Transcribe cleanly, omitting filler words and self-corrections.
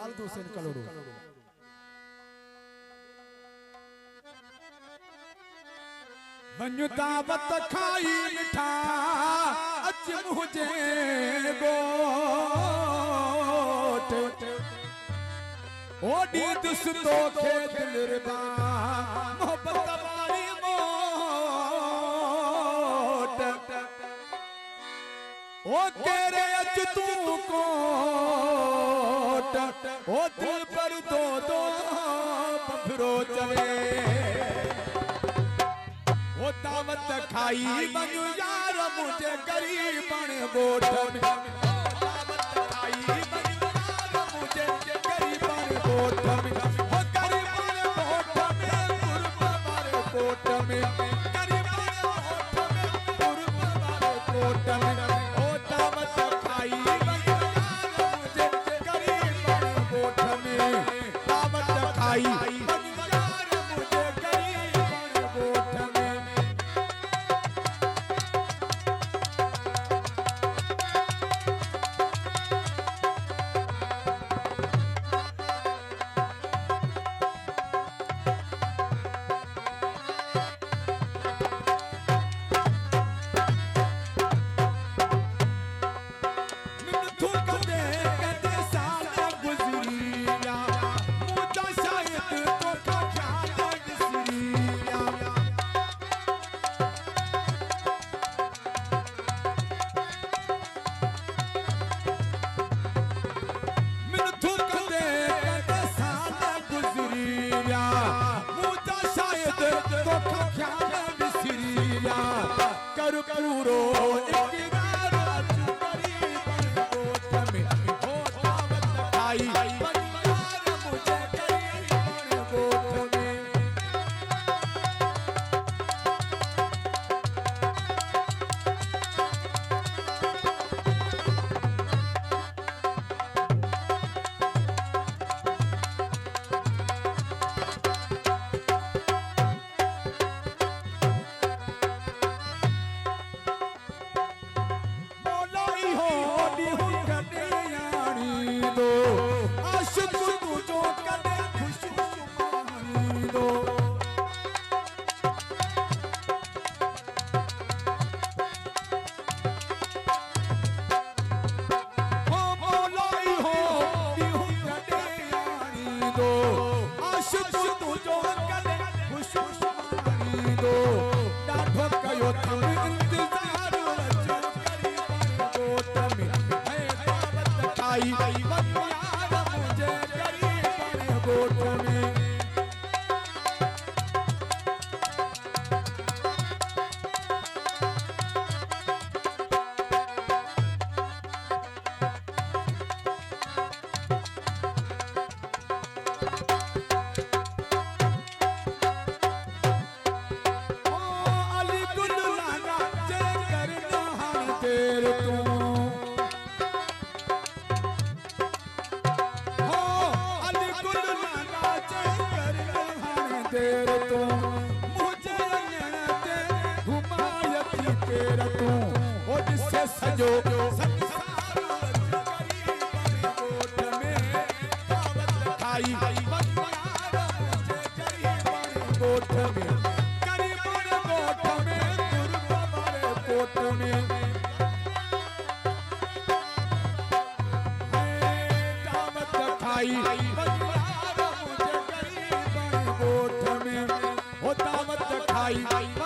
फालतू से कलोड़ो दावत खाई मिठा अच मुझे गोट ओडी दुस्तो खे दिलरबा मोहब्बत वाली मोट ओ केरे अच तू कोट ओ दिल पर दो दो बफरो चले ओ दावत खाई बनू यार मुझे गरीबन गोठ में दावत खाई बनू यार मुझे गरीबन गोठ में हो गरीबन गोठ में गुरबार कोट में गरीबन गोठ में गुरबार कोट में ओ दावत खाई बनू यार मुझे गरीबन गोठ में दावत खाई दावत खाई